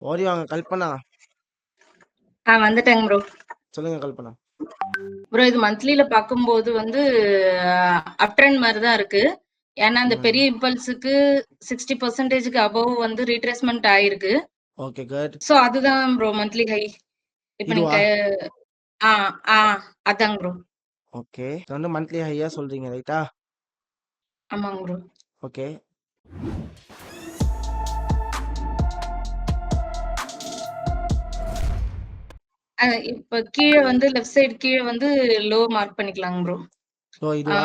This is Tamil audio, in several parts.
ஓடி வாங்க கல்பனா. வந்துட்டேங்க ப்ரோ. சொல்லுங்க கல்பனா. ப்ரோ இது மந்த்லில பார்க்கும்போது வந்து அப் ட்ரெண்ட் மாரி தான் இருக்கு. ஏன்னா, அந்த ம். பெரிய இம்பல்ஸுக்கு 60%க்கு அபோவ் வந்து ரீட்ரேஸ்மென்ட் ஆயிருக்கு. Okay good. ஸோ அதுதான் ப்ரோ மந்த்லி ஹை. இப்ப நீங்க இதுவா? ஆ, ஆ அதாங்க ப்ரோ. ஓகே. இது வந்து மந்த்லி ஹையா சொல்றீங்க ரைட்டா? ஆமாங்க ப்ரோ. ஓகே. இப்ப கீழ வந்து லெஃப்ட் சைடு கீழ வந்து லோ மார்க் பண்ணிக்கலாங்க ப்ரோ. ஸோ ஆ, இதுவா?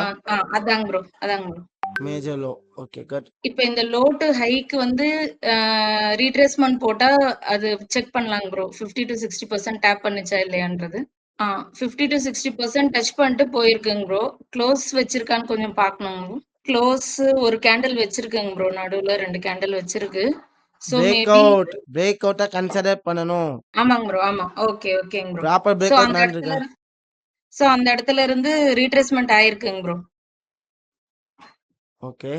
அதாங்க ப்ரோ. அதாங்க bro. Major low. Okay good. இப்ப இந்த லோ டு ஹைக்கு வந்து ரீட்ரேஸ்மென்ட் போட்டா அது செக் பண்ணலாங்க ப்ரோ. 50-60% டேப் பண்ணுச்சா இல்லையான்றது. 50-60% டச் பண்ணிட்டு போயிருக்குங்க ப்ரோ. க்ளோஸ் வச்சிருக்கான்னு கொஞ்சம் பார்க்கணுங்க ப்ரோ. க்ளோஸ் ஒரு கேண்டில் வச்சிருக்குங்க ப்ரோ. நடுவுல 2 கேண்டில் வச்சிருக்கு. ஸோ மேபி பிரேக் அவுட்டா கன்சிடர் பண்ணணும். ஆமாங்க ப்ரோ. ஆமா. ஓகே, ஓகேங்க bro. Proper so break out அந்த இடத்துல நடந்திருக்கு. ஸோ அந்த இடத்துல இருந்து ரீட்ரேஸ்மென்ட் ஆயிருக்குங்க ப்ரோ. ஓகே.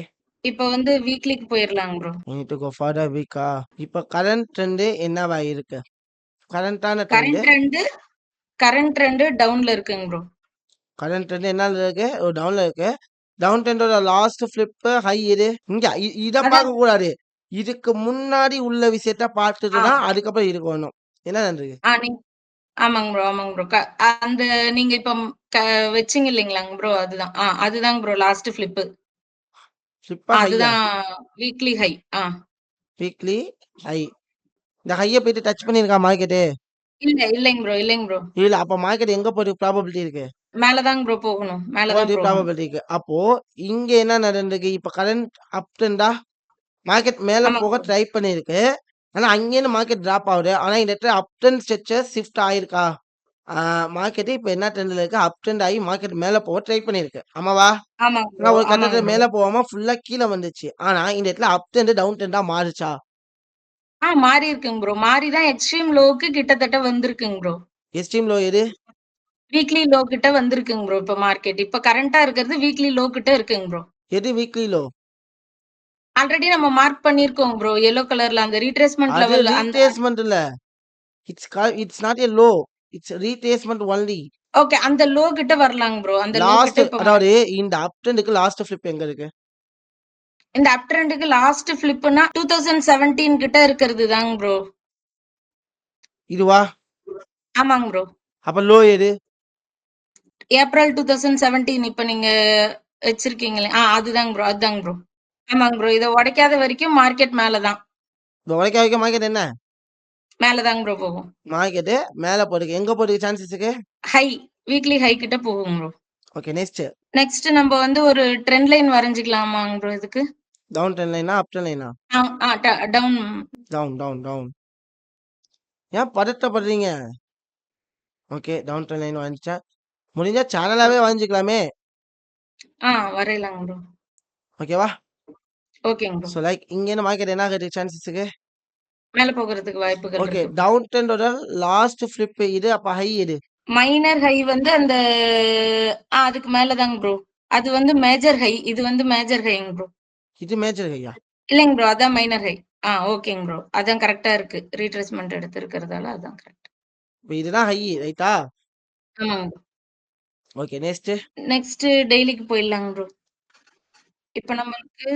இப்ப வந்து வீக்லிக்கு போயிரலாங்க bro. We need to go further வீக்கா? இப்போ கரண்ட் ட்ரெண்ட் என்னவா இருக்கு? கரண்டான ட்ரெண்ட். கரண்ட் ட்ரெண்ட் டவுன்ல இருக்குங்க ப்ரோ. கரண்ட் ட்ரெண்ட் என்னல இருக்கு? ஒரு டவுன்ல இருக்கு. டவுன் ட்ரெண்டோட லாஸ்ட் ஃபிளிப் ஹை இது. இங்க இத அதான் பார்க்க கூடாது. இதுக்கு முன்னாடி உள்ள விஷயத்த பார்த்துட்டு ஆ, தான் அதுக்கப்புறம் இதுக்கு வரணும். என்ன நடந்திருக்கு? ஆ நீங்க ஆமாங்க ப்ரோ, ஆமாங்க ப்ரோ. அந்த நீங்க இப்ப க வச்சீங்க இல்லைங்களாங்க ப்ரோ? அதுதான். அதுதாங்க ப்ரோ லாஸ்ட் ஃபிளிப்பு. ஃபிளிப்பா ஹையா? அதுதான் வீக்லி ஹை. Weekly high. இந்த ஹைய போயிட்டு டச் பண்ணியிருக்கா மார்க்கெட்டு? இல்லைங்க ப்ரோ, இல்லைங்க ப்ரோ. இல்ல அப்ப மார்க்கெட் எங்க போறதுக்கு ப்ராபபிலிட்டி இருக்கு? மேல தாங்க ப்ரோ போகணும். மேல தான் போறதுக்கு போகணும். ப்ராபபிலிட்டி இருக்கு. அப்போ இங்க என்ன நடந்திருக்கு? இப்ப கரண்ட் அப் ட்ரெண்டா? மார்க்கெட் மேல ஆமாங்க போக ப்ரோ. ட்ரை பண்ணியிருக்கு. ஆனா அங்கேருந்து மார்க்கெட் டிராப் ஆகுது. ஆனா இந்த இடத்துல அப் ட்ரெண்ட் ஸ்ட்ரக்சர் ஷிஃப்ட் ஆயிருக்கா? மார்க்கெட் இப்ப என்ன ட்ரெண்ட்ல இருக்கு? அப் ட்ரெண்ட் ஆகி மார்க்கெட் மேல போக ட்ரை பண்ணியிருக்கு. ஆமாவா? ஆமாங்க ஆனா ப்ரோ, ஒரு ஆமாங்க கட்டத்துல ப்ரோ. மேல போகாம ஃபுல்லா கீழ வந்துச்சு. ஆனா இந்த இடத்துல அப் ட்ரெண்ட் டவுன் ட்ரெண்டா மாறுச்சா? மாறி இருக்குங்க ப்ரோ. மாறி தான் எக்ஸ்ட்ரீம் லோவுக்கு கிட்டத்தட்ட வந்திருக்குங்க ப்ரோ. எக்ஸ்ட்ரீம் லோ எது? வீக்லி லோ கிட்ட வந்திருக்குங்க ப்ரோ இப்ப மார்க்கெட். இப்ப கரண்ட்டா இருக்கிறது வீக்லி லோ கிட்ட இருக்குங்க ப்ரோ. எது வீக்லி லோ? ஆல்ரெடி நம்ம மார்க் பண்ணியிருக்கோம் ப்ரோ. எல்லோ கலர்ல அந்த ரீட்ரேஸ்மென்ட் அது லெவல் அந்த ரீட்ரேஸ்மென்ட் இல்ல. It's not a low. It's retracement only. Okay. அந்த லோ கிட்ட வரலாங்க ப்ரோ. அந்த லோ கிட்ட லாஸ்ட் இப்ப அதாவது இந்த அப் ட்ரெண்ட்க்கு லாஸ்ட் ஃபிளிப் எங்க இருக்கு? இந்த அப் ட்ரெண்டுக்கு லாஸ்ட் ஃபிளிப்னா 2017 கிட்ட இருக்கிறது தாங்க ப்ரோ. இதுவா? ஆமாங்க ப்ரோ. அப்ப லோ எது? ஏப்ரல் 2017 இப்ப நீங்க வச்சிருக்கீங்களே. அதுதாங்க ப்ரோ. அதுதாங்க ப்ரோ. ஆமாங்க ப்ரோ. இத உடைக்காத வரைக்கும் மார்க்கெட் மேல தான். இந்த உடைக்க வைக்க மார்க்கெட் என்ன? மேல தாங்க ப்ரோ போகும். மார்க்கெட் மேல போறதுக்கு எங்க போறதுக்கு சான்சஸ் இருக்கு? ஹை வீக்லி ஹை கிட்ட போகும் ப்ரோ. Okay next. நெக்ஸ்ட் நம்ம வந்து ஒரு ட்ரெண்ட் லைன் வரைஞ்சுக்கலாமாங்க ப்ரோ இதுக்கு? டவுன் ட்ரெண்ட் லைனா அப் ட்ரெண்ட் லைனா? ஆ ஆ டவுன் டவுன் டவுன் டவுன். ஏன் பதட்டப்படுறீங்க? ஓகே டவுன் ட்ரெண்ட் லைன் வந்துச்சா? முடிஞ்சா சேனலாவே வரைஞ்சிக்கலாமே. வரையலாங்க ப்ரோ. ஓகேவா? ஓகேங்க ப்ரோ. ஸோ லைக் இங்கேருந்து மார்க்கெட் என்ன ஆகிறதுக்கு சான்சஸ் இருக்கு? மேல போகறதுக்கு வாய்ப்புகள் ஓகே இருக்கு ப்ரோ. டவுன் ட்ரெண்டோட லாஸ்ட் ஃபிளிப் இது அப்ப ஹை இது. மைனர் ஹை வந்து அந்த அதுக்கு மேல தாங்க ப்ரோ. அது வந்து மேஜர் ஹை. இது வந்து மேஜர் ஹைங்க ப்ரோ. இது மேஜர் ஹையா? இல்லைங்க ப்ரோ. அதான் மைனர் ஹை. ஓகேங்க ப்ரோ. அதான் கரெக்ட்டா இருக்கு. ரீட்ரேஸ்மென்ட் எடுத்திருக்கிறதால அதான் கரெக்ட். இப்போ இதுதான் ஹை ரைட்டா? ஆமாங்க ப்ரோ. Okay next. நெக்ஸ்ட் டெய்லிக்கு போயிடலாங்க ப்ரோ. இப்ப நம்மளுக்கு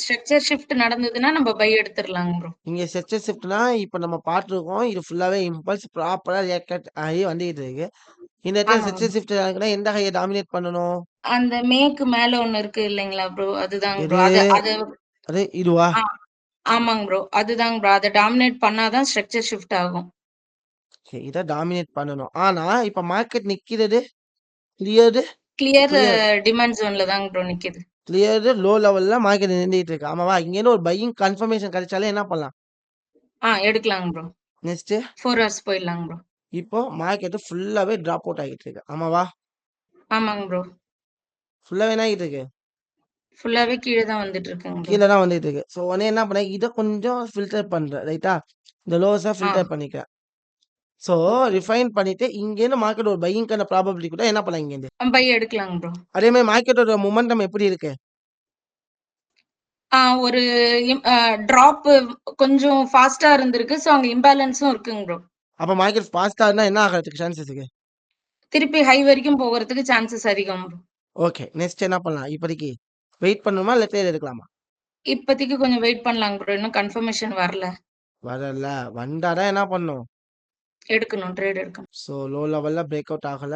ஸ்ட்ரக்சர் ஷிஃப்ட் நடந்ததுன்னா நம்ம பை எடுத்துரலாங்க ப்ரோ. இங்க ஸ்ட்ரக்சர் ஷிஃப்ட்னா இப்போ நம்ம பார்த்துருக்கோம். இது ஃபுல்லாவே இம்பல்ஸ் ப்ராப்பரா ரியாக்ட் ஆகி வந்துகிட்டு இருக்கு. இந்த இடத்துல ஆமாங்க. ஸ்ட்ரக்சர் ஷிஃப்ட் ஆகுனா எந்த ஹையை டாமினேட் பண்ணணும்? அந்த மேக்கு மேல ஒண்ணு இருக்கு இல்லைங்களா ப்ரோ? அதுதாங்க ப்ரோ. எது? அது அது அது இதுவா? ஆ ஆமாங்க ப்ரோ. அதுதாங்க ப்ரோ. அத டாமினேட் பண்ணா தான் ஸ்ட்ரக்சர் ஷிஃப்ட் ஆகும். சரி, இத டாமினேட் பண்ணணும். ஆனா இப்ப மார்க்கெட் நிக்கிறது கிளியர்டு கிளியர் கிளியர் டிமாண்ட் ஜோன்ல தாங்க ப்ரோ நிக்குது. கிளியர்டு லோ லெவல்ல மார்க்கெட் நின்றுட்டு இருக்கு. ஆமாவா? இங்கேருந்து ஒரு பையிங் கன்ஃபர்மேஷன் கிடைச்சாலே என்ன பண்ணலாம்? எடுக்கலாங்க ப்ரோ. நெக்ஸ்ட் 4 ஹார்ஸ் போயிடலாங்க ப்ரோ. இப்போ மார்க்கெட் ஃபுல்லாவே டிராப் அவுட் ஆகிட்டு இருக்கு. ஆமாவா? ஆமாங்க ப்ரோ. ஃபுல்லாவே என்ன ஆகிட்டு இருக்கு? ஃபுல்லாவே கீழ தான் வந்துட்டு இருக்குங்க ப்ரோ. கீழே தான் வந்துட்டு இருக்கு. ஸோ உடனே என்ன பண்ணேன்? இதை கொஞ்சம் ஃபில்டர் பண்றேன் ரைட்டா? இந்த லோஸை ஆ ஃபில்டர் பண்ணிக்கிறேன். ஸோ ரிஃபைன் பண்ணிட்டு இங்கேருந்து மார்க்கெட் ஒரு பையிங்கான ப்ராபபிலிட்டி கூட என்ன பண்ணலாம் இங்கேருந்து? பை எடுக்கலாங்க ப்ரோ. அதே மாதிரி மார்க்கெட்டோட மொமெண்டம் எப்படி இருக்கு? ஒரு ட்ராப் கொஞ்சம் ஃபாஸ்ட்டா இருந்திருக்கு. ஸோ அங்க இம்பேலன்ஸும் இருக்குங்க ப்ரோ. அப்ப மார்க்கெட் ஃபாஸ்ட்டா இருந்தா என்ன ஆகுறதுக்கு சான்சஸ் இருக்கு? திருப்பி ஹை வரைக்கும் போகறதுக்கு சான்சஸ் அதிகம் ப்ரோ. ஓகே. நெக்ஸ்ட் என்ன பண்ணலாம்? இப்போதைக்கு வெயிட் பண்ணணுமா? இல்ல ட்ரேட் எடுக்கலாமா? இப்போதைக்கு கொஞ்சம் வெயிட் பண்ணலாங்க ப்ரோ. இன்னும் கன்ஃபர்மேஷன் வரல. வரல. வந்தா தான் என்ன பண்ணணும்? எடுக்கணும். ட்ரேட் எடுக்கணும். ஸோ லோ லெவல்ல பிரேக் அவுட் ஆகல.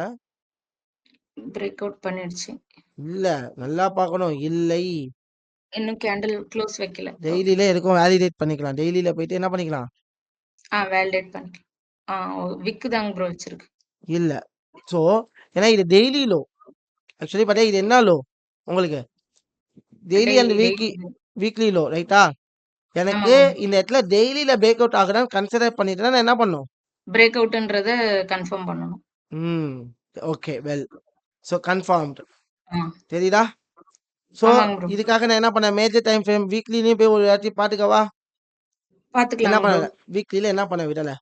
பிரேக் அவுட் பண்ணிடுச்சு. இல்ல. நல்லா பார்க்கணும். இல்லை. இன்னும் கேண்டில் க்ளோஸ் வைக்கல. ஓகே. டெய்லில எதுக்கும் வேலிடேட் பண்ணிக்கலாம். டெய்லில போயிட்டு என்ன பண்ணிக்கலாம்? வேலிடேட் பண்ணிக்கலாம். விக்கு தாங்க ப்ரோ வச்சிருக்கு. இல்ல. ஸோ ஏன்னா இது டெய்லி லோ. ஆக்சுவலி பார்த்தா இது என்ன லோ? உங்களுக்கு daily and daily. Weekly low ரைட்டா? எனக்கு ஆமாங்க. இந்த இடத்துல டெய்லில பிரேக் அவுட் ஆகுதான்னு கன்சிடர் பண்ணிட்டு நான் என்ன பண்ணணும்? பிரேக் அவுட்ன்றத கன்ஃபார்ம் பண்ணணும். Hmm. Okay. Well. So confirmed. ஆ. தெரியுதா? ஸோ ஆமாங்க ப்ரோ. இதுக்காக நான் என்ன பண்ணேன்? மேஜர் டைம் ஃப்ரேம் வீக்லிலயும் போய் ஒரு வாட்டி பார்த்துக்கவா? என்ன பாத்துக்கலாங்க ப்ரோ. பண்ணல? வீக்லில என்ன பண்ண விடல?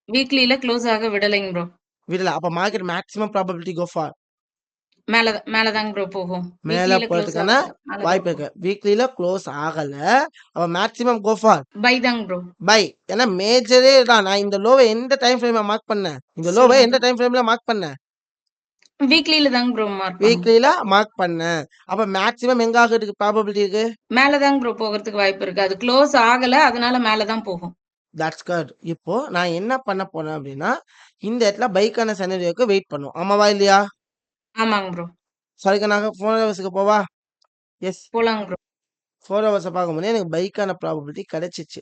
வீக்லில க்ளோஸ் ஆக விடலைங்க ப்ரோ. விடல. அப்ப market maximum probability go for மேல தாங்க ப்ரோ போகும். மேல வீக்லில க்ளோஸ் போறதுக்கான ஆகல. மேல தான் வாய்ப்பு போகும். இருக்கு. வீக்லில க்ளோஸ் ஆகல. அப்ப மேக்ஸிமம் கோ ஃபார் பை தாங்க ப்ரோ. பை. ஏன்னா மேஜரே தான். நான் இந்த லோவ எந்த டைம் ஃப்ரேம்ல மார்க் பண்ணேன்? இந்த லோவ சொல்லுங்க எந்த ப்ரோ. டைம் ஃப்ரேம்ல மார்க் பண்ணேன்? வீக்லில தாங்க ப்ரோ மார்க் பண்ணணும். வீக்லில மார்க் பண்ணேன். அப்ப மேக்ஸிமம் எங்க ஆகுறதுக்கு ப்ராபபிலிட்டி இருக்கு? மேல தாங்க ப்ரோ போகறதுக்கு வாய்ப்பு இருக்கு. அது க்ளோஸ் ஆகல. அதனால மேல தான் போகும். That's good. இப்போ நான் என்ன பண்ண போறேன் அப்படின்னா, இந்த இடத்துல பைக்கான சினரியோக்கு வெயிட் பண்ணும். ஆமாவா? இல்லையா? ஆமாங்க ப்ரோ. சரிங்க. நாங்க 4 ஹவர்ஸ்க்கு போவா? எஸ். போலாங்க ப்ரோ. 4 ஹவர்ஸ பார்க்கும்போது எனக்கு பைக்கான ப்ராபபிலிட்டி கிடைச்சிச்சு.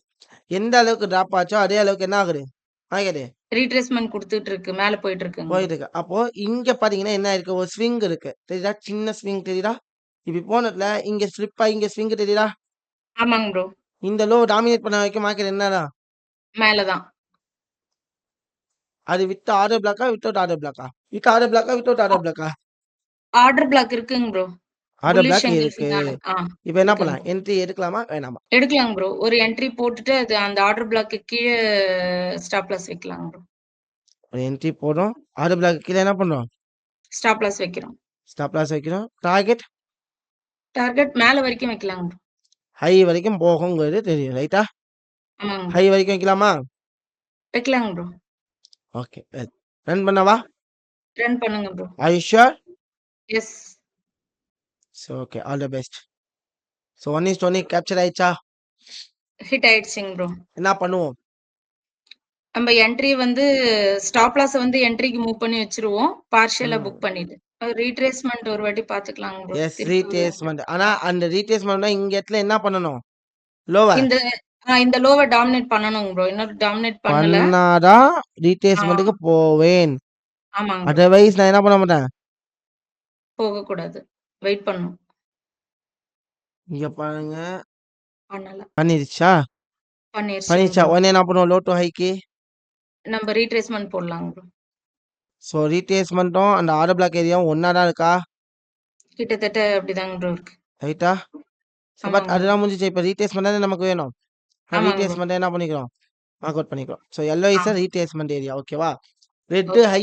எந்த அளவுக்கு டிராப் ஆச்சோ, அதே அளவுக்கு என்ன ஆகுது? மார்க்கெட்டு ரீட்ரேஸ்மென்ட் குடுத்துட்டு இருக்கு. மேல போயிட்டு இருக்குங்க ப்ரோ. போயிட்டு இருக்கு. அப்போ இங்க பார்த்தீங்கன்னா என்ன இருக்கு? ஒரு ஸ்விங் இருக்கு. தெரியுதா? சின்ன ஸ்விங் தெரியுதா? இப்படி போனதுல இங்க ஸ்லிப் ஆயி இங்க ஸ்விங் தெரியுதா? ஆமாங்க ப்ரோ. இந்த லோ டாமினேட் பண்ண வரைக்கும் மார்க்கெட் என்னதான்? மேல தான். அது வித் ஆர்டர் பிளாக்கா? வித்தவுட் ஆர்டர் பிளாக்கா? வித் ஆர்டர் பிளாக்கா? வித்தவுட் ஆர்டர் பிளாக்கா? ஆர்டர் பிளாக் இருக்குங்க ப்ரோ. ஆர்டர் புல்லிஷ் பிளாக் இருக்கு. என்கல்ஃபிங்கான இப்ப என்ன இருக்குங்க பண்ணலாம்? ப்ரோ. என்ட்ரி எடுக்கலாமா? வேணாமா? எடுக்கலாங்க ப்ரோ. ஒரு என்ட்ரி போட்டுட்டு அது அந்த ஆர்டர் பிளாக்கு கீழ ஸ்டாப் லாஸ் வைக்கலாங்க ப்ரோ. ஒரு என்ட்ரி போடுறோம். ஆர்டர் பிளாக் கீழ என்ன பண்றோம்? ஸ்டாப் லாஸ் வைக்கிறோம். ஸ்டாப் லாஸ் வைக்கிறோம். டார்கெட் டார்கெட் மேல வரைக்கும் வைக்கலாங்க ப்ரோ. ஹை வரைக்கும் போகுங்கிறது தெரியும். ரைட்டா? ஆமாங்க ப்ரோ. ஹை வரைக்கும் வைக்கலாமா? வைக்கலாங்க ப்ரோ. ஓகே. வெல். ரன் பண்ணவா? ரன் பண்ணுங்க bro. Are you sure? Yes. So okay. All the best. So 1:1 capture ஆயிடுச்சா? ஹிட் ஆயிடுச்சுங்க ப்ரோ. என்ன பண்ணுவோம்? நம்ம என்ட்ரி வந்து ஸ்டாப் லாஸ வந்து என்ட்ரிக்கு மூவ் பண்ணி வச்சுருவோம். பார்ஷியலா ம். புக் பண்ணிட்டு. ரீட்ரேஸ்மென்ட் ஒரு வாட்டி பார்த்துக்கலாங்க ப்ரோ. எஸ் திருப்பி ஒரு ரீட்ரேஸ்மென்ட். ஆனா அந்த ரீட்ரேஸ்மென்ட்னா இங்க இடத்துல என்ன பண்ணணும்? லோவ இந்த இந்த லோவ டாமினேட் பண்ணணுங்க ப்ரோ. இன்னும் டாமினேட் பண்ணல. பண்ணாதான் ஆ ரீட்ரேஸ்மென்ட்க்கு போவேன். ஆமாங்க ப்ரோ. அதர்வைஸ் நான் என்ன பண்ண மாட்டேன். போகக்கூடாது. வெயிட் பண்ணணும். இங்க பாருங்க. பண்ணல. பண்ணிருச்சா? பண்ணிருச்சுங்க பண்ணிருச்சா? ப்ரோ. உடனே என்ன பண்ணுவோம்? Low to haiku. நம்ம ரீட்ரேஸ்மென்ட் போடலாங்க ப்ரோ. சோ ரீட்ரேஸ்மென்ட்டும் அந்த ஆர்டர் பிளாக் ஏரியாவும் ஒண்ணா தான் இருக்கா? கிட்டத்தட்ட அப்படிதாங்க ப்ரோ இருக்கு. ரைட்டா? பட் ஆமாங்க ப்ரோ. அதெல்லாம் முடிஞ்சுச்சு. இப்ப ரீட்ரேஸ்மென்ட் தானே நமக்கு வேணும். ஆமாங்க ப்ரோ. ரீட்ரேஸ்மென்ட் என்ன பண்ணிக்கிறோம்? மார்க் அவுட் பண்ணிக்கிறோம். So yellow ah is a retracement area. ஓகேவா? Red okay. ஹை,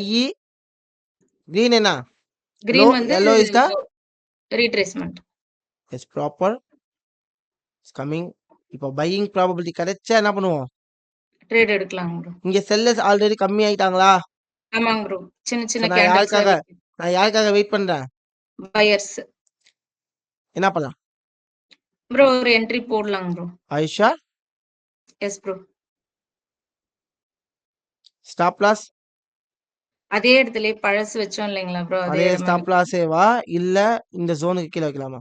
கிரீன் என்ன? லோ. கிரீன் வந்து yellow is the retracement. yes proper is coming. இப்போ பையிங் ப்ராபபிலிட்டி கிடைச்சா என்ன பண்ணுவோம்? ட்ரேட் எடுக்கலாங்க ப்ரோ. இங்க செல்லர்ஸ் ஆல்ரெடி கம்மி ஆயிட்டாங்களா? ஆமாங்க ப்ரோ. சின்ன சோ சின்ன கேண்டில்ஸா விக்கு. நான் யாருக்காக வெயிட் பண்றேன்? பையர்ஸ். என்ன பண்ணலாம்? ப்ரோ ஒரு என்ட்ரி போடலாங்க ப்ரோ. ஆயிஷா எஸ் ப்ரோ. ஸ்டாப் லாஸ் அதே இடத்துலயே பழசு வச்சோம் இல்லைங்களா ப்ரோ? அதே அதே இடமே ஸ்டாப் வைக்கலாம். லாஸேவா? இல்ல இந்த ஜோனுக்கு கீழ வைக்கலாமா?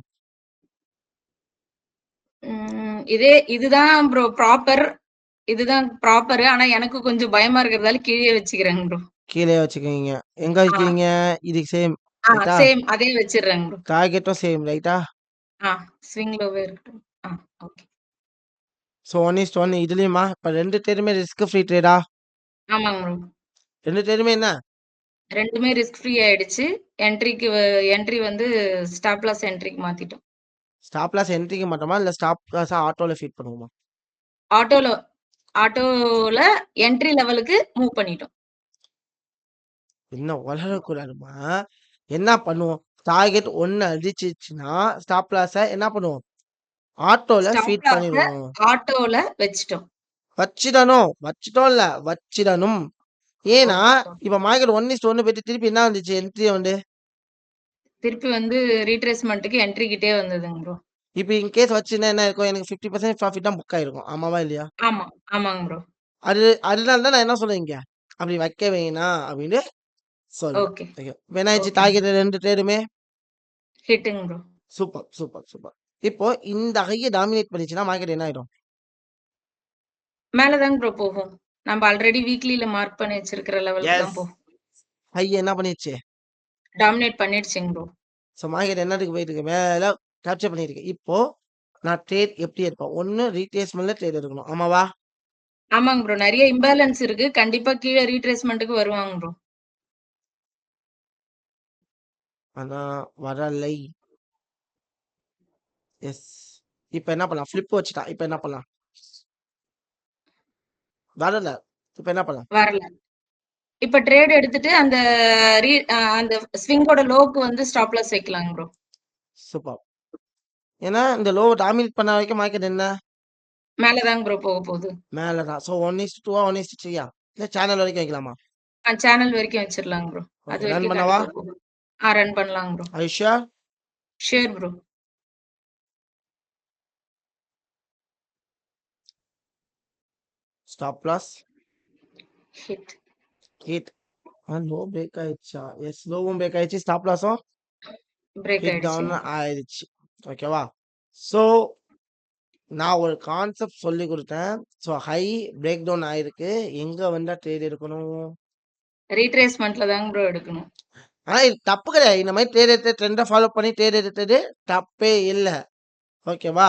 இதுதான் ப்ரோ ப்ராப்பர். இதுதான் ப்ராப்பர். ஆனா எனக்கு கொஞ்சம் பயமா இருக்கிறதால கீழயே வச்சுக்கிறேங்க ப்ரோ. கீழயே வச்சுக்கீங்க. எங்க ஆ, வைக்கிறீங்க? இதுக்கு சேம். ரைட்டா? சேம் அதே வச்சிடுறேங்க ப்ரோ. டார்கெட்டும் சேம். ரைட்டா? ஆ, ஸ்விங் லோவே இருக்கட்டும். ஓகே. சோ 1:1 இதுலயுமா? இப்ப 2 ட்ரேடுமே ரிஸ்க் ஃப்ரீ ட்ரேடா? ஆமாங்க ப்ரோ. 2 ட்ரேடுமே என்ன? 2மே ரிஸ்க் ஃப்ரீ ஆயிடுச்சு. என்ட்ரி வந்து ஸ்டாப் லாஸ் என்ட்ரிக்கு மாத்திட்டோம். ஸ்டாப் லாஸ் என்ட்ரிக்கு மாட்டோமா? இல்ல ஸ்டாப் லாஸ ஆட்டோல ஃபீட் பண்ணுவோமா? ஆட்டோல ஆட்டோல என்ட்ரி லெவலுக்கு மூவ் பண்ணிட்டோம். இன்னும் வளரக்கூடாதுமா. என்ன பண்ணுவோம்? டார்கெட் 1 அடிச்சிச்சுன்னா, ஸ்டாப் லாஸ என்ன பண்ணுவோம்? ஆட்டோல ஸ்டாப் ஃபீட் லாஸ பண்ணிடணும். ஆட்டோல வச்சுட்டோம். வச்சிடணும். வச்சிடணும். ஏன்னா, ஓகே, ஓகே. இப்ப மார்க்கெட் 1:1 போயிட்டு திருப்பி என்ன வந்துச்சு? என்ட்ரி வந்து திருப்பி வந்து ரீட்ரேஸ்மென்ட்க்கு என்ட்ரி கிட்டே வந்ததுங்க ப்ரோ. இப்ப இன்கேஸ் வச்சிருந்தா என்ன இருக்கும்? எனக்கு 50% ப்ராஃபிட் தான் புக் ஆயிருக்கும். ஆமாவா? இல்லையா? ஆமா, ஆமாங்க ப்ரோ. அதனால தான் நான் என்ன சொல்றேன் இங்க. அப்படி வைக்க வேணாம் அப்படின்னு சொல்றேன். Okay, okay. இப்ப என்ன ஆயிடுச்சு? ஓகேங்க. டார்கெட் 2 ட்ரேடுமே ஹிட்டுங்க ப்ரோ. சூப்பர். இப்போ இந்த ஹைய டாமினேட் பண்ணிச்சுன்னா மார்க்கெட் என்ன ஆயிடும்? மேல தாங்க ப்ரோ போகும். நம்ம ஆல்ரெடி வீக்லில மார்க் பண்ணி வச்சிருக்கிற லெவலுக்கு எஸ். தான் போகும். ஹை என்ன பண்ணிருச்சு? டாமினேட் பண்ணிடுச்சுங்க ப்ரோ. ஸோ மார்க்கெட் என்னத்துக்கு போயிட்டு இருக்கு? மேல கேப்சர் பண்ணியிருக்கு. இப்போ நான் ட்ரேட் எப்படி எடுப்பேன்? ஒண்ணு ரீட்ரேஸ்மென்ட்ல ட்ரேட் எடுக்கணும். ஆமாவா? ஆமாங்க ப்ரோ. நெறைய இம்பேலன்ஸ் இருக்கு. கண்டிப்பா கீழ ரீட்ரேஸ்மென்ட்க்கு வருவாங்க ப்ரோ. ஆனா வரலை. எஸ். இப்ப என்ன பண்ணலாம்? ஃபிளிப் வச்சுட்டான். இப்ப என்ன பண்ணலாம்? வரல. இப்ப என்ன பண்ணலாம்? வரல. இப்ப ட்ரேட் எடுத்துட்டு அந்த அந்த ஸ்விங்கோட லோக்கு வந்து ஸ்டாப் லாஸ் வைக்கலாங்க ப்ரோ. சூப்பர். ஏன்னா இந்த லோவ டாமினேட் பண்ண வரைக்கும் மார்க்கெட் என்ன? மேல தாங்க ப்ரோ போகுது. மேல தான். ஸோ 1:2 1:3 இல்ல சேனல் வரைக்கும் வைக்கலாமா? சேனல் வரைக்கும் வச்சிரலாங்க ப்ரோ. அது ஓகே. ரன் வரைக்கும் பண்ணவா? கண்டிப்பா போகும். ரன் பண்ணலாங்க bro. Are you sure? Sure bro. Stop loss hit. Hit. Low break ஆயிடுச்சா? எஸ் லோவும் பிரேக் ஆயிடுச்சு. ஸ்டாப் லாஸும் பிரேக் ஹிட் டவுன் ஆயிடுச்சுங்க. ஆயிடுச்சு. ஓகேவா? ஸோ நான் ஒரு கான்செப்ட் சொல்லிக் குடுத்தேன். ஸோ ஹை பிரேக் டவுன் ஆயிருக்கு. எங்க வந்தா ட்ரேட் எடுக்கணும்? ரீட்ரேஸ்மென்ட்ல தாங்க ப்ரோ எடுக்கணும். ஆனா இது தப்பு கிடையாது. இந்த மாரி ட்ரேட் எடுத்து ட்ரெண்ட ஃபாலோ பண்ணி ட்ரேட் எடுத்தது தப்பே இல்ல. ஓகேவா?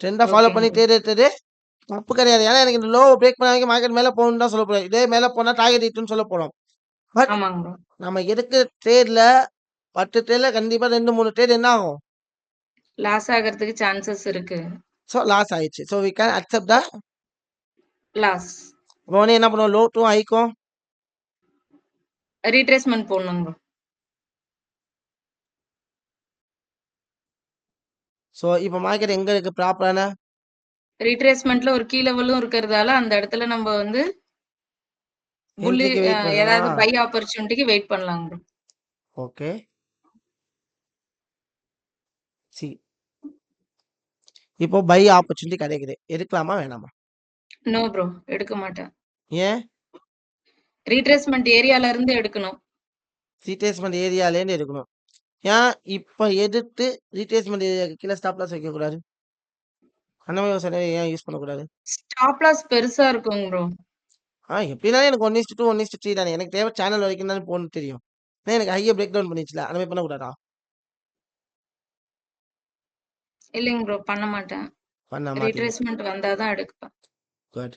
ட்ரெண்ட ஃபாலோ ஓகேங்க பண்ணி ப்ரோ. ட்ரேட் எடுத்தது தப்பு கிடையாது. ஏன்னா எனக்கு இந்த லோவ பிரேக் பண்ண வரைக்கும் மார்க்கெட் மேல போகும்னு தான் சொல்லப் போறோம். இதே மேல போனா டார்கெட் ஹிட்ன்னு சொல்லப் போறோம். பட் ஆமாங்க ப்ரோ. நம்ம எடுக்கிற ட்ரேட்ல 10 ட்ரேட்ல கண்டிப்பா 2, 3 ட்ரேட் என்ன ஆகும்? லாஸ் ஆகறதுக்கு சான்சஸ் இருக்கு. ஸோ லாஸ் ஆயிடுச்சு. So we can accept the loss. உடனே என்ன பண்ணுவோம்? லோ டும் ஹைக்கும் ரீட்ரேஸ்மென்ட் போடணுங்க ப்ரோ. ஸோ இப்ப மார்க்கெட் எங்க இருக்கு ப்ராப்பரான ரீட்ரேஸ்மென்ட்ல ஒரு கீ லெவலும் இருக்கிறதால அந்த இடத்துல நம்ம வந்து புல்லி என்ட்ரிக்கு வெயிட் பண்ணணுமா? ஏதாவது பை ஆப்பர்ச்சுனிட்டிக்கு வெயிட் பண்ணலாங்க ப்ரோ. ஓகே. சி இப்போ பை ஆப்பர்ச்சுனிட்டி கிடைக்குது. எடுக்கலாமா வேணாமா? No bro. எடுக்க மாட்டேன். ஏன்? ரீட்ரேஸ்மென்ட் ஏரியால இருந்து எடுக்கணும். ரீட்ரேஸ்மென்ட் ஏரியாலேருந்து எடுக்கணும். ஏன் இப்ப எடுத்து ரீட்ரேஸ்மென்ட் ஏரியாக்கு கீழ ஸ்டாப் லாஸ் வைக்கக்கூடாது? அந்த மாரி யோசனை ஏன் யூஸ் பண்ணக்கூடாது? ஸ்டாப் லாஸ் பெருசா இருக்குங்க ப்ரோ. எப்படினாலும் எனக்கு 1:2 1:3 தானே. எனக்கு தேவை சேனல் வரைக்கும் தானே போகணும்னு தெரியும். ஏன்னா எனக்கு ஹைய பிரேக் டவுன் பண்ணிருச்சுல. அந்த மாரி பண்ணக்கூடாதா? இல்லைங்க ப்ரோ. பண்ண மாட்டேன். பண்ண மாட்டீங்க. ரீட்ரேஸ்மென்ட் வந்தா தான் எடுப்பேன். குட்.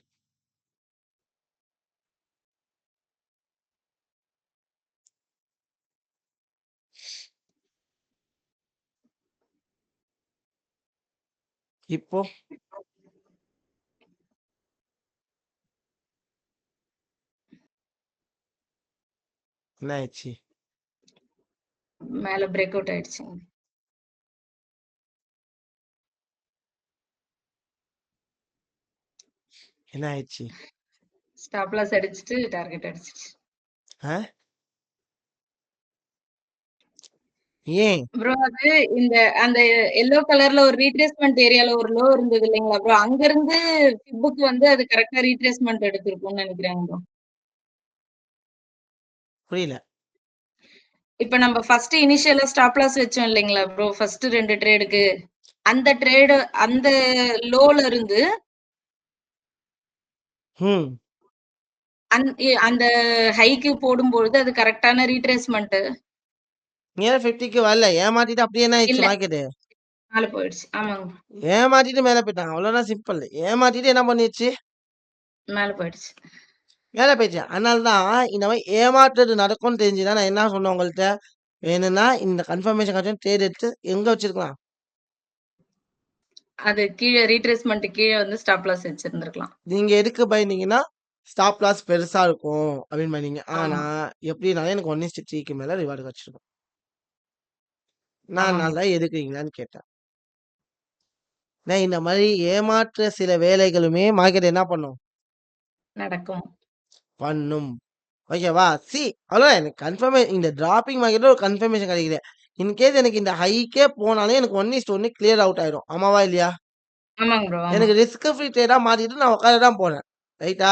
இப்போ என்ன ஆயிடுச்சு? மேல பிரேக் அவுட் ஆயிடுச்சுங்க. என்ன ஆயிடுச்சு? ஸ்டாப் லாஸ் அடிச்சுட்டு டார்கெட் அடிச்சிருச்சு. ஆ? ஏன்? ப்ரோ அது இந்த அந்த எல்லோ கலர்ல ஒரு ரீட்ரேஸ்மென்ட் ஏரியால ஒரு லோ இருந்தது இல்லைங்களா ப்ரோ? அங்க இருந்து ஃபிப்புக்கு வந்து அது கரெக்ட்டா ரீட்ரேஸ்மென்ட் எடுத்திருக்கும்னு நினைக்கிறேங்க ப்ரோ. புரியல. இப்ப நம்ம ஃபர்ஸ்ட் இனிஷியலா ஸ்டாப் லாஸ் வச்சோம் இல்லைங்களா ப்ரோ? ஃபர்ஸ்ட் 2 ட்ரேடுக்கு. அந்த ட்ரேடு அந்த லோல இருந்து ம். அந்த ஹைக்கு போடும்பொழுது அது கரெக்ட்டான ரீட்ரேஸ்மென்ட் நேரா 50க்கு வரல. ஏமாத்திட்டு அப்படியே என்ன ஆயிடுச்சு இல்ல. மார்க்கெட்டு? மேல போயிடுச்சு. ஆமாங்க. ஏமாத்திட்டு மேல போயிட்டாங்க. அவ்வளோதான் சிம்பிள். ஏமாத்திட்டு என்ன பண்ணிருச்சு? மேல போயிடுச்சு. மேல போயிடுச்சு. அதனால தான் இந்த மாரி ஏமாற்றுறது நடக்கும்னு தெரிஞ்சு தான் நான் என்ன சொன்னேன் உங்கள்ட்ட, வேணும்னா இந்த கன்ஃபர்மேஷன் கிடைச்சோனே ட்ரேட் எடுத்து எங்க வச்சிருக்கலாம்? அது கீழ ரீட்ரேஸ்மென்ட் கீழ வந்து ஸ்டாப் லாஸ் வச்சிருந்திருக்கலாம். நீங்க எதுக்கு பயந்தீங்கன்னா, ஸ்டாப் லாஸ் பெருசா இருக்கும் அப்படின்னு பயந்தீங்க. ஆனா ஆமா. எப்படினாலும் எனக்கு 1:3க்கு மேல ரிவார்டு கிடைச்சிருக்கும். நான் ஆமாங்க. அதனால தான் எடுக்குறீங்களான்னு கேட்டேன். நான் இந்த மாரி ஏமாற்ற சில வேலைகளுமே மார்க்கெட் என்ன பண்ணும்? நடக்கும். பண்ணும். ஓகேவா? அவ்வளோதான் எனக்கு இந்த டிராப்பிங் மார்க்கெட்ல ஒரு கன்ஃபர்மேஷன் கிடைக்குது. இன்கேஸ் எனக்கு இந்த ஹைக்கே போனாலும் எனக்கு 1:1 கிளியர் அவுட் ஆயிடும். ஆமாவா? இல்லையா? ஆமாங்க ப்ரோ. ஆமா. எனக்கு ரிஸ்க் ஃப்ரீ ட்ரேடா மாத்திட்டு நான் உட்கார தான் போறேன். ரைட்டா?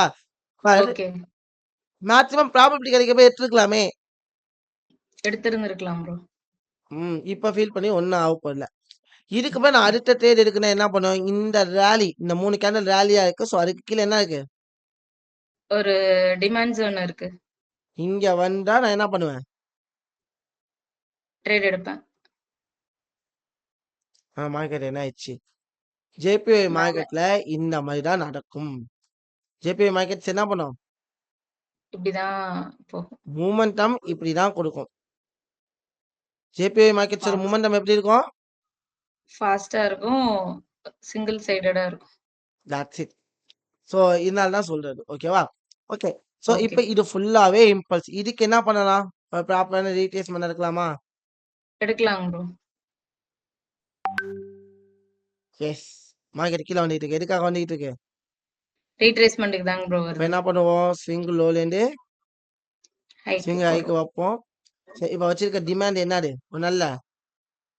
But okay. மேக்ஸிமம் ப்ராபபிலிட்டி கிடைக்கிறப்ப எடுத்துருக்கலாமே! எடுத்திருந்திருக்கலாம் ப்ரோ. இப்ப ஃபீல் பண்ணி ஒண்ணும் ஆகப்போறதில்ல. இதுக்கப்புறம் நான் அடுத்த ட்ரேட் எடுக்கணும்னா என்ன பண்ணுவேன்? இந்த இந்த 3 கேண்டில் ரேலியா இருக்கு. ஸோ அதுக்கு கீழ என்ன இருக்கு? ஒரு டிமாண்ட் ஜோன் இருக்கு. இங்க வந்தா நான் என்ன பண்ணுவேன்? ட்ரேட் எடுப்பேன். மார்க்கெட் என்ன ஆயிடுச்சு? ஜேபிஒய் மேல. மார்க்கெட்ல இந்த மாரி தான் நடக்கும். ஜேபிஒய் மார்க்கெட்ஸ் என்ன பண்ணும்? இப்படிதான் போகும். மொமெண்டம் இப்படி தான் கொடுக்கும். ஜேபிஒய் மார்க்கெட்ஸோட ஃபாஸ்ட் மொமெண்டம் எப்படி இருக்கும்? ஃபாஸ்ட்டா இருக்கும். சிங்கிள் சைடடா இருக்கும். That's it. ஸோ இதனால தான் சொல்றது. ஓகேவா? ஓகே. So okay. இப்ப இது ஃபுல்லாவே இம்பல்ஸ். இதுக்கு என்ன பண்ணலாம்? ப்ராப்பரான ரீட்ரேஸ்மென்ட் எடுக்கலாமா? எடுக்கலாங்க ப்ரோ. எஸ். மார்க்கெட் கீழ வந்துட்டு இருக்கு. எதுக்காக வந்துட்டு இருக்கு? ரீட்ரேஸ்மென்ட்க்கு தாங்க ப்ரோ இப்ப வருது. என்ன பண்ணுவோம்? ஸ்விங் லோலேருந்து ஹைக்கு ஸ்விங் ஹைக்கு போடுறோம். வைப்போம். சரி இப்ப வச்சிருக்க டிமாண்ட் என்னது? ஒரு நல்ல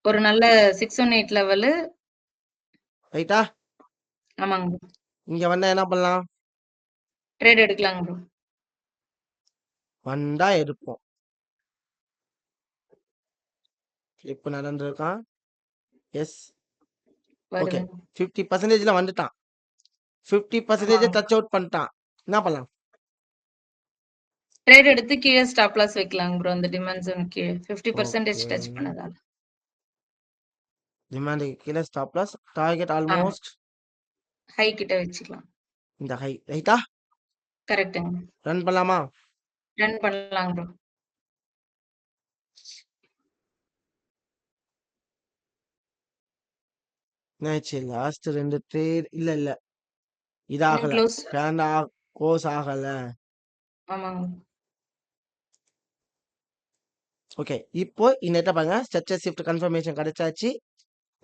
ஒரு நல்ல 618 லெவலு. ரைட்டா? ஆமாங்க ப்ரோ. இங்க வந்தா என்ன பண்ணலாம்? ட்ரேட் எடுக்கலாங்க ப்ரோ. வந்தா எடுப்போம். இப்ப நடந்திருக்கான். எஸ். ஓகே. வருதுங்க. 50%ல வந்துட்டான். 50% ஆமாங்க. டச் அவுட் பண்ணிட்டான். என்ன பண்ணலாம்? ட்ரேட் எடுத்து கீழ ஸ்டாப் லாஸ் வைக்கலாங்க ப்ரோ. அந்த டிமாண்ட் ஜோன் கீழ 50% ஓகே. டச் பண்ணதால. டிமாண்டுக்கு கீழ ஸ்டாப் லாஸ். டார்கெட் ஆமா. ஆல்மோஸ்ட் ஹை கிட்ட வச்சுக்கலாம். இந்த ஹை. ரைட்டா? கரெக்ட்டுங்க. ரன் பண்ணலாமா? ரன் பண்ணலாங்க ப்ரோ. என்னாச்சு? லாஸ்ட் 2 ட்ரேட் இல்ல. இது இன்னும் ஆகல. க்ளோஸ். பேண்ட் க்ளோஸ் ஆகல. ஆமாங்க. ஓகே. இப்போ இந்த இடத்துல பாருங்க. ஸ்ட்ரக்சர் ஷிஃப்ட் கன்ஃபர்மேஷன் கிடைச்சாச்சு.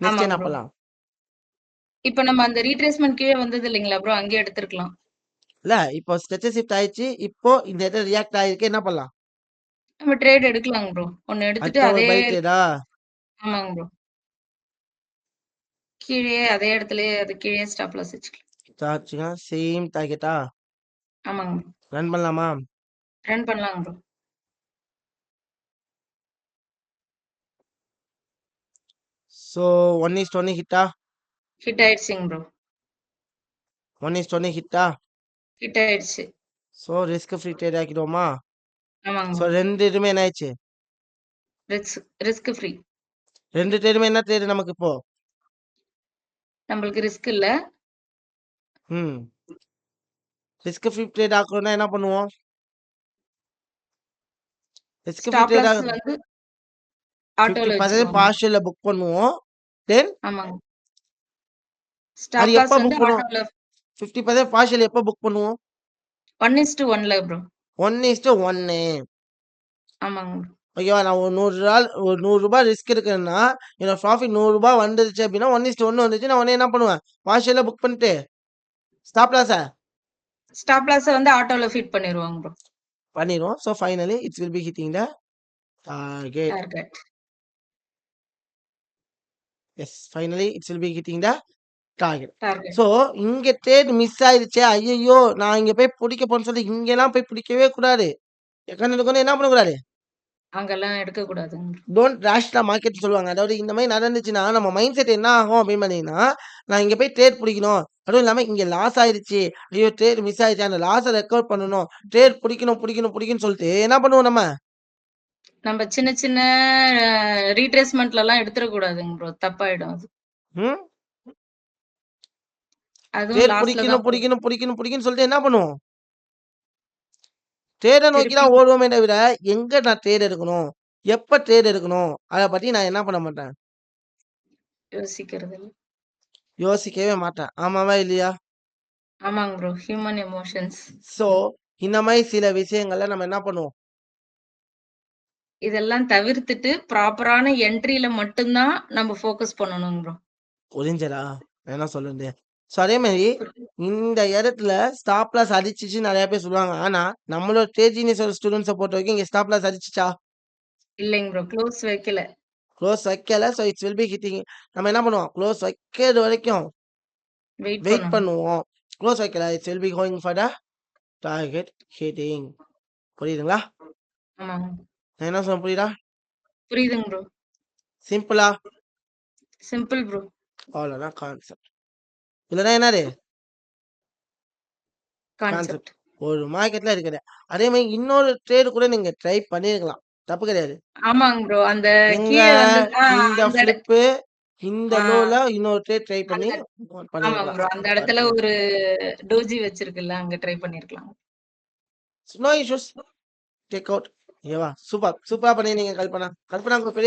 நெக்ஸ்ட் ஆமாங்க என்ன ப்ரோ. பண்ணலாம்? இப்ப நம்ம அந்த ரீட்ரேஸ்மென்ட் கீழ வந்தது இல்லைங்களா ப்ரோ? அங்கேயே எடுத்திருக்கலாம். இல்ல இப்போ ஸ்ட்ரக்சர் ஷிஃப்ட் ஆயிடுச்சு. இப்போ இந்த இடத்துல ரியாக்ட் ஆயிருக்கு. என்ன பண்ணலாம்? நம்ம ட்ரேட் எடுக்கலாங்க ப்ரோ. ஒண்ணு எடுத்துட்டு அடுத்த ஒரு அதே பை ட்ரேடா? ஆமாங்க ப்ரோ. கீழயே அதே இடத்துலயே அது கீழயே ஸ்டாப் லாஸ் வச்சுக்கலாம். சேம் டார்கெட்டா? ஆமாங்க. ரன் பண்ணலாமா? ரன் பண்ணலாங்க ப்ரோ. ஸோ 1:1 ஹிட்டா? ஹிட் ஆயிடுச்சுங்க ப்ரோ. 1:1 ஹிட்டா? ஹிட் ஆயிடுச்சு. ஸோ ரிஸ்க் ஃப்ரீ ட்ரேட் ஆக்கிடுவோமா? ஆமாங்க ஸோ ப்ரோ. 2 இதுமே என்ன ஆயிடுச்சு? Risk free. 2 ட்ரேடுமே என்ன ட்ரேடு நமக்கு இப்போ? நம்மளுக்கு ரிஸ்க் இல்ல. ம். ரிஸ்க் ஃப்ரீ ட்ரேட் ஆக்கணும்னா என்ன பண்ணுவோம்? Risk free stop trade loss வந்து ஆட்டோல 50% வச்சுருவோம். பார்ஷியல்ல புக் பண்ணுவோம். தென் ஆமாங்க. அது ஸ்டாப் லாஸ் எப்ப வந்து புக் பண்ணுவோம்? ஆட்டோல 50% பார்ஷியல் எப்ப புக் பண்ணுவோம்? 1:1ல ப்ரோ. 1:1. ஆமாங்க. ஓகேவா? நான் ஒரு ஒரு ரூ. 100 ரிஸ்க் எடுக்கிறேன்னா, என்னோட ப்ராஃபிட் ரூ. 100 வந்துருச்சு அப்படின்னா 1:1 வந்துச்சு. நான் உடனே என்ன பண்ணுவேன்? பார்ஷியலா புக் பண்ணிட்டு ஸ்டாப் லாஸ ஸ்டாப் லாஸ வந்து ஆட்டோல ஃபீட் பண்ணிருவாங்க ப்ரோ. பண்ணிருவோம். So finally it's will be hitting the target. Target. Yes. Finally it's will be hitting the target. Target. So இங்க ட்ரேட் மிஸ் ஆயிடுச்சே. ஐய்யய்யோ! நான் இங்க போய் பிடிக்க போறேன்னு சொல்லி இங்கலாம் போய் பிடிக்கவே கூடாது. எக்கன எடுக்கணும் என்ன பண்ணக்கூடாது? அங்கெல்லாம் எடுக்கக்கூடாதுங்க ப்ரோ. டோன்ட் ராஷ் த மார்க்கெட்ன்னு சொல்லுவாங்க. அதாவது இந்த மாரி நடந்துச்சுன்னா, நம்ம மைண்ட் செட் என்ன ஆகும் அப்படின்னு பார்த்தீங்கன்னா, நான் இங்க போய் ட்ரேட் பிடிக்கணும். அதுவும் இல்லாம இங்க லாஸ் ஆயிருச்சு. ஐயோ! ட்ரேட் மிஸ் ஆயிருச்சு. அந்த லாஸ ரெக்கவர் பண்ணணும். ட்ரேட் பிடிக்கணும்னு சொல்லிட்டு என்ன பண்ணுவோம் நம்ம? நம்ம சின்ன சின்ன ரீட்ரேஸ்மென்ட்லலாம் எடுத்துறக்கூடாதுங்க ப்ரோ. தப்பாயிடும் அது. ம். அதுவும் ட்ரேட் லாஸ்ல பிடிக்கணும் தான் போகும். பிடிக்கணும் பிடிக்கணும் பிடிக்கணும்னு சொல்லிட்டு என்ன பண்ணுவோம்? ட்ரேட நோக்கி திருப்பி தான் ஓடுவோமே தவிர, எங்க நான் ட்ரேட் எடுக்கணும்? எப்ப ட்ரேட் எடுக்கணும்? அத பத்தி நான் என்ன பண்ண மாட்டேன். யோசிக்கிறது இல்ல. யோசிக்கவே மாட்டேன். ஆமாவா? இல்லையா? ஆமாங்க ப்ரோ. Human emotions. ஸோ இந்த மாரி சில விஷயங்கள்ல நம்ம என்ன பண்ணுவோம்? இதெல்லாம் தவிர்த்துட்டு ப்ராப்பரான என்ட்ரில மட்டும் தான் நம்ம ஃபோக்கஸ் பண்ணணுங்க ப்ரோ. புரிஞ்சதா? என்ன சொல்லுது? ஸோ அதே மாரி இந்த இடத்துல ஸ்டாப் லாஸ் அடிச்சுச்சு நெறைய பேர் சொல்லுவாங்க. ஆனா, நம்மளோட ட்ரேட் ஜீனியஸோட ஸ்டூடண்ட்ஸ பொறுத்தவரைக்கும் இங்க ஸ்டாப் லாஸ் அடிச்சுச்சா? இல்லைங்க ப்ரோ. க்ளோஸ் வைக்கல. க்ளோஸ் வைக்கல. So it's will be hitting. நம்ம என்ன பண்ணுவோம்? க்ளோஸ் வைக்கிறது வரைக்கும் வெயிட் வெயிட் பண்ணணும். பண்ணுவோம். க்ளோஸ் வைக்கல. It's will be going for the target hitting. புரியுதுங்களா? ஆமாங்க. நான் என்ன சொல்றேன் புரியுதா? புரியுதுங்க ப்ரோ. சிம்பிளா? Simple bro. அவ்வளோதான் கான்செப்ட். இல்லன்னா என்னது? கான்செப்ட். கான்செப்ட். ஒரு மார்க்கெட்ல இருக்குது. அதே மாரி இன்னொரு ட்ரேட் கூட நீங்க ட்ரை பண்ணியிருக்கலாம். தப்பு கிடையாது. ஆமாங்க ப்ரோ. அந்த எங்க கீழ வந்து இந்த அந்த ஃபிளிப்பு, இந்த ஆ லோல இன்னொரு ட்ரேட் ட்ரை பண்ணி அந்த ஆமாங்க பண்ணியிருக்கலாம். ப்ரோ. அந்த இடத்துல ஒரு டோஜி வச்சிருக்குல்ல, அங்க ட்ரை பண்ணியிருக்கலாம். No issues. Take out. ஓகேவா? சூப்பர். சூப்பரா பண்ணியிருந்தீங்க கல்பனா. கல்பனா உங்க பெரிய